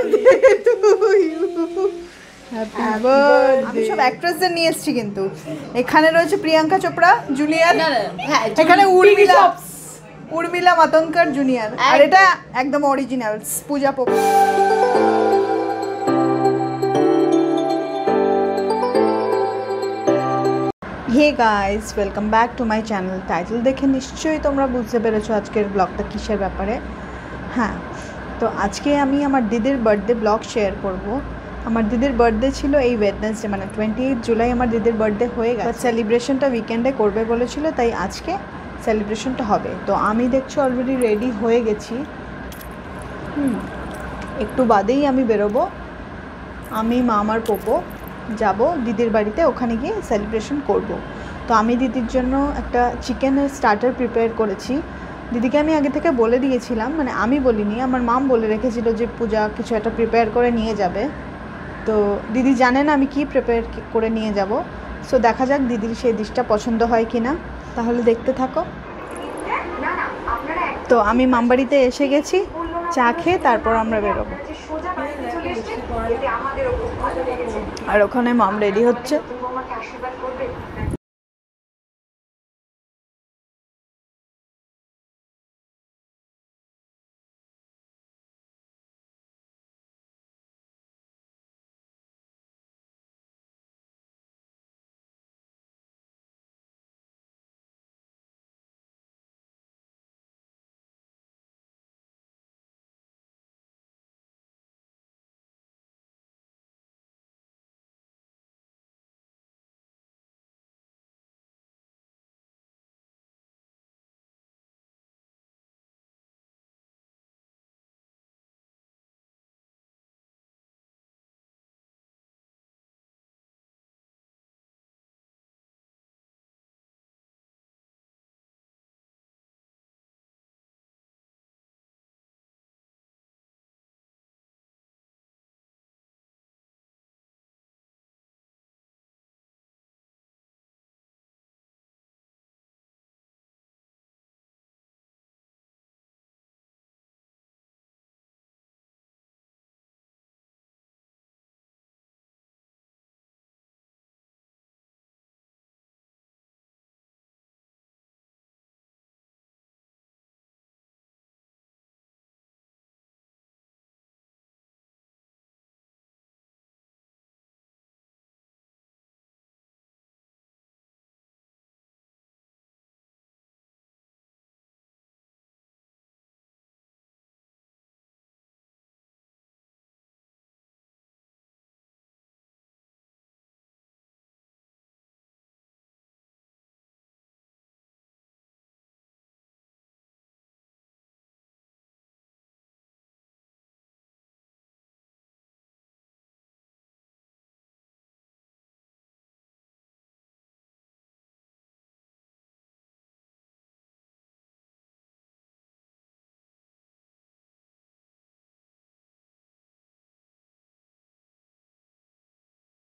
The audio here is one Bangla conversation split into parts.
Birthday to you, happy birthday. আমি সব অ্যাক্ট্রেসদের নিয়ে এসেছি কিন্তু। এখানে রয়েছে প্রিয়াঙ্কা চোপড়া জুনিয়র, এখানে উর্মিলা মাতঙ্কর জুনিয়র, আর এটা একদম অরিজিনাল পূজা পোপ। Hey guys, welcome back to my channel. Title দেখে নিশ্চয়ই তোমরা বুঝতে পেরেছো আজকের ব্লগটা কিসের ব্যাপারে। হ্যাঁ, তো আজকে আমি আমার দিদির বার্থডে ব্লগ শেয়ার করব। আমার দিদির বার্থডে ছিল এই ওয়েডনেসডে, মানে 28 জুলাই আমার দিদির বার্থডে হয়ে গেছে। সেলিব্রেশনটা উইকেন্ডে করবে বলেছিল, তাই আজকে সেলিব্রেশনটা হবে। তো আমি দেখছি অলরেডি রেডি হয়ে গেছি। একটু বাদেই আমি বেরোবো। আমি মামার পোপো যাব দিদির বাড়িতে, ওখানে গিয়ে সেলিব্রেশন করব। তো আমি দিদির জন্য একটা চিকেনের স্টার্টার প্রিপেয়ার করেছি। দিদিকে আমি আগে থেকে বলে দিয়েছিলাম, মানে আমি বলিনি, আমার মাম বলে রেখেছিল যে পূজা কিছু একটা প্রিপেয়ার করে নিয়ে যাবে। তো দিদি জানে না আমি কি প্রিপেয়ার করে নিয়ে যাব। সো দেখা যাক দিদির সেই ডিশটা পছন্দ হয় কি না, তাহলে দেখতে থাকো। তো আমি মামবাড়িতে এসে গেছি, চা খেয়ে তারপর আমরা বেরোবো। আর ওখানে মাম রেডি হচ্ছে।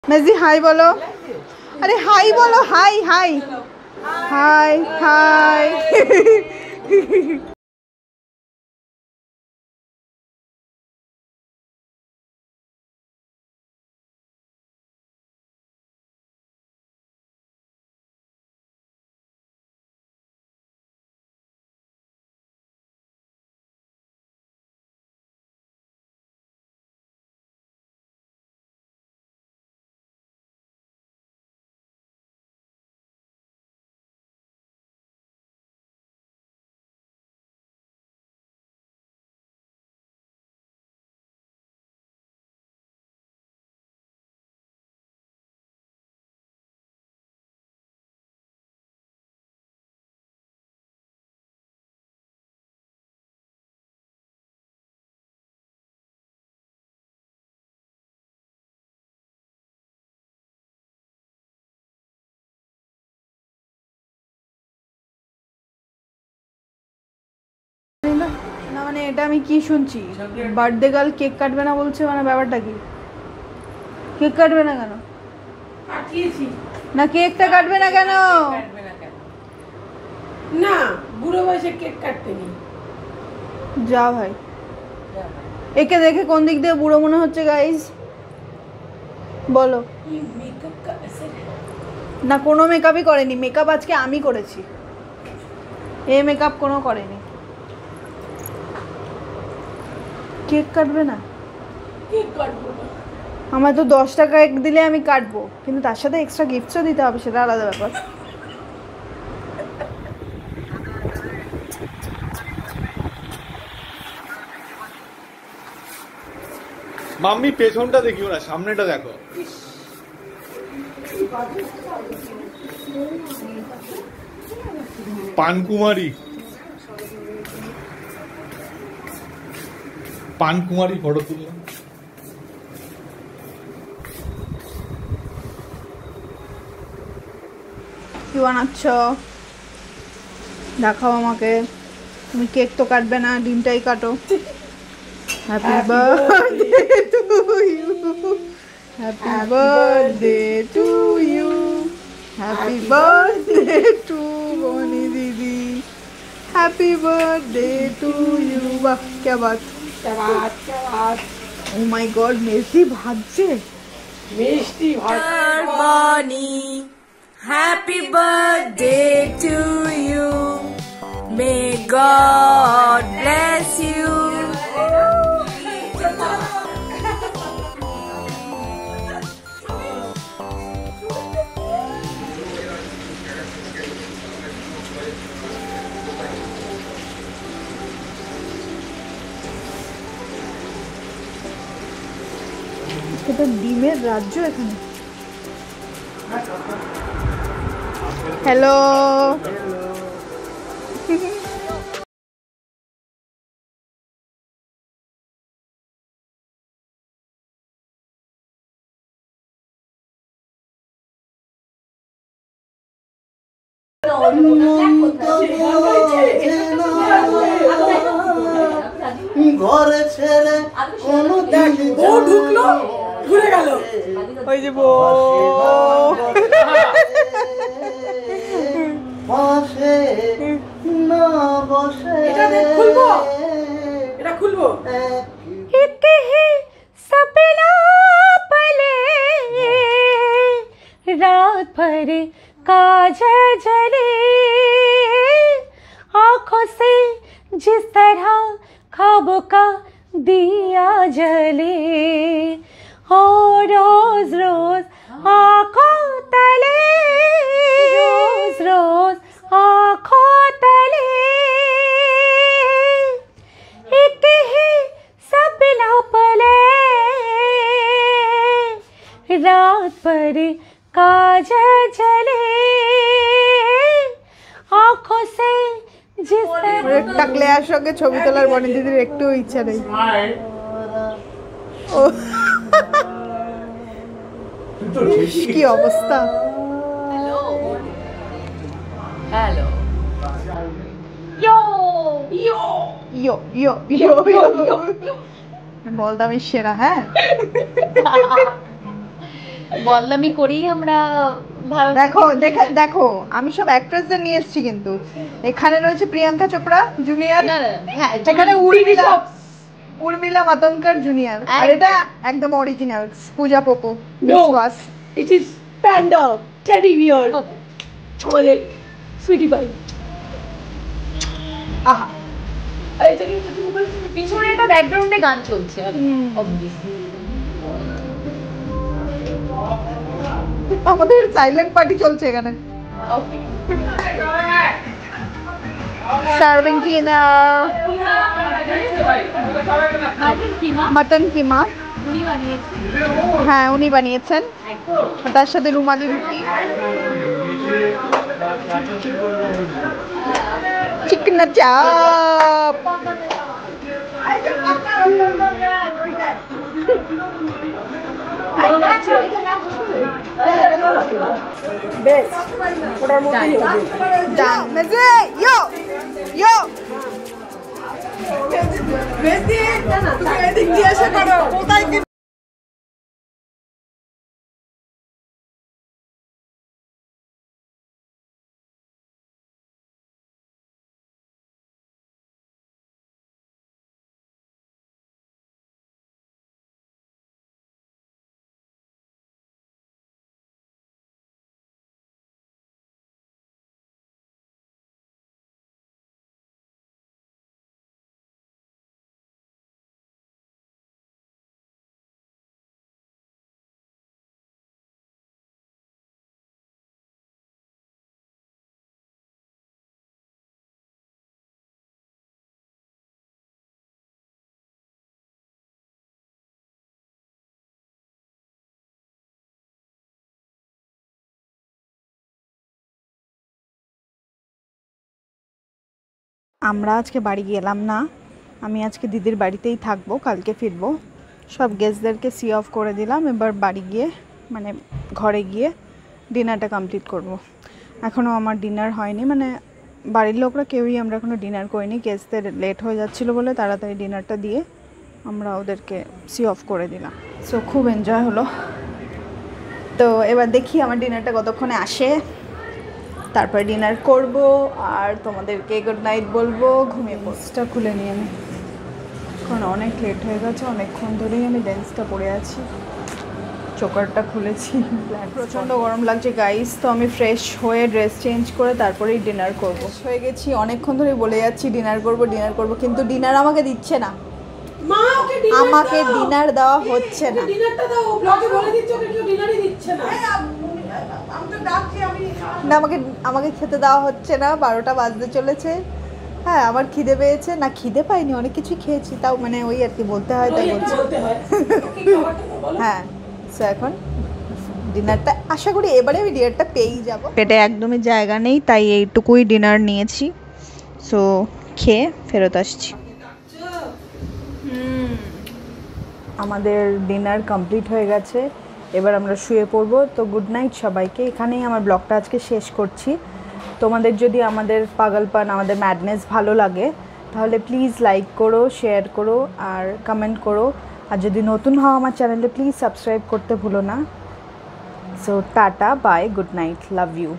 মেজি হাই বলো, আরে হাই বলো, হাই হাই হাই হাই। না মানে এটা আমি কি শুনছি, বার্থডে গার্ল কেক কাটবে না বলছে, মানে ব্যাপারটা কি? কেক কাটবে না কেন? না কেকটা কাটবে না কেন? না বুড়ো বয়সে কেক কাটতে নেই। যা ভাই, একে দেখে কোন দিক দিয়ে বুড়ো মনে হচ্ছে গাইস বলো? না কোনো মেকআপই করেনি, মেকআপ আজকে আমি করেছি, এ মেকআপ কোনো করেনি। কেক কাটবে না? কেক কাটবো না, আমার তো 10 টাকা এক দিলে আমি কাটবো, কিন্তু তার সাথে এক্সট্রা গিফটসও দিতে হবে, সেটা আলাদা ব্যাপার। মাম্মি পেছনটা দেখিও না, সামনেটা দেখো। পানকুমারী, পানকুমারী ফটো তুললাম। কি বানাচ্ছ দেখাও আমাকে। তুমি কেক তো কাটবে না, ডিমটাই কাটো। Happy birthday to you, happy birthday to you, happy birthday to Bonny দিদি, হ্যাপি বার্থডে টু ইউ। বাহ क्या बात, ও মাই গড, মিষ্টি ভাজছে, মিষ্টি ভাত। Bonnie, happy birthday to you. May God bless you. এটা ডিমের রাজ্য এখানে। হ্যালো, ঘরে ছেড়ে কোনো ও ঢুকলো, ঘুরে গেল। ওই যে বউ বসে না বসে এটা খুলবো, এটা খুলবো। एक है सपना पले रात भर काजल जले आँखों से जिस तरह ख्वाबों का दिया जले और रोज रोज आँखों तले, रोज रोज आँखों तले एक है सपना पले रात भर काजल जले आँखों से जिस तरह টাকলেয়ার সঙ্গে ছবি তোলার বনি দিদির একটু ইচ্ছা নেই। ও কি অবস্থা। हेलो यो यो ইয়ো ইয়ো ইয়ো ইয়ো, বলতাম সেরা। হ্যাঁ বললামই করি আমরা। দেখো দেখো দেখো, আমি সব অ্যাক্ট্রেসদের নিয়ে এসেছি, কিন্তু এখানে রয়েছে প্রিয়াঙ্কা চোপড়া জুনিয়র, হ্যাঁ এখানে উর্মিলা মাতঙ্কর জুনিয়র, আর এটা একদম অরিজিনাল পূজা পোপো। বিশ্বাস it is panda teddy bear আমাদের সুইটি পাই। আহা, এটা কি তুমি বলছো? পিছনে একটা ব্যাকগ্রাউন্ডে গান চলছে আমাদের সাইলেন্ট পার্টি চলছে এখানে। সার্ভিং কিনা মাটন কিমা, হ্যাঁ উনি বানিয়েছেন, তার সাথে রুমালি রুটি, চিকেন চাপ, বেশ ওটার মধ্যেই হবে। ডান মেজে ইয়ো ইয়ো। বেশ দিয়ে তুমি এদিক দিয়ে এসে করো, কোথায় আমরা আজকে বাড়ি গেলাম না, আমি আজকে দিদির বাড়িতেই থাকবো, কালকে ফিরবো। সব গেস্টদেরকে সি অফ করে দিলাম, এবার বাড়ি গিয়ে মানে ঘরে গিয়ে ডিনারটা কমপ্লিট করব। এখনও আমার ডিনার হয়নি, মানে বাড়ির লোকরা কেউই আমরা এখনও ডিনার করিনি। গেস্টদের লেট হয়ে যাচ্ছিলো বলে তাড়াতাড়ি ডিনারটা দিয়ে আমরা ওদেরকে সি অফ করে দিলাম। সো খুব এনজয় হলো। তো এবার দেখি আমার ডিনারটা কতক্ষণে আসে, তারপরে ডিনার করব আর তোমাদেরকে গুড নাইট বলবো, ঘুমিয়ে পোস্টটা খুলে নিয়ে আমি, কারণ অনেক লেট হয়ে গেছে, অনেকক্ষণ ধরেই আমি লেন্সটা পরে আছি, চোকারটা খুলেছি। প্রচণ্ড গরম লাগছে গাইস, তো আমি ফ্রেশ হয়ে ড্রেস চেঞ্জ করে তারপরেই ডিনার করব। হয়ে গেছি, অনেকক্ষণ ধরে বলে যাচ্ছি ডিনার করব, কিন্তু ডিনার আমাকে দিচ্ছে না, মা ওকে আমাকে ডিনার দেওয়া হচ্ছে না। ডিনারটা দাও, ও ব্লগে বলে দিচ্ছে ওকে কেউ ডিনারই দিচ্ছে না। না, আমাকে খেতে দেওয়া হচ্ছে না, 12টা বাজতে চলেছে। হ্যাঁ, আমার খিদে পেয়েছে, না খিদে পাইনি, অনেক কিছুই খেয়েছি, তাও মানে ওই আর কি বলতে হয় তাই বলছি। হ্যাঁ, সো এখন ডিনারটা আশা করি এবারে আমি ডিনারটা পেয়েই যাব। পেটে একদমই জায়গা নেই, তাই এইটুকুই ডিনার নিয়েছি। সো খেয়ে ফেরত আসছি। আমাদের ডিনার কমপ্লিট হয়ে গেছে, এবার আমরা শুয়ে পড়বো। তো গুড নাইট সবাইকে, এখানেই আমার ব্লগটা আজকে শেষ করছি। তোমাদের যদি আমাদের পাগলপান, আমাদের ম্যাডনেস ভালো লাগে তাহলে প্লিজ লাইক করো, শেয়ার করো আর কমেন্ট করো। আর যদি নতুন হও আমার চ্যানেলে প্লিজ সাবস্ক্রাইব করতে ভুলো না। So tata, bye, good night, love you.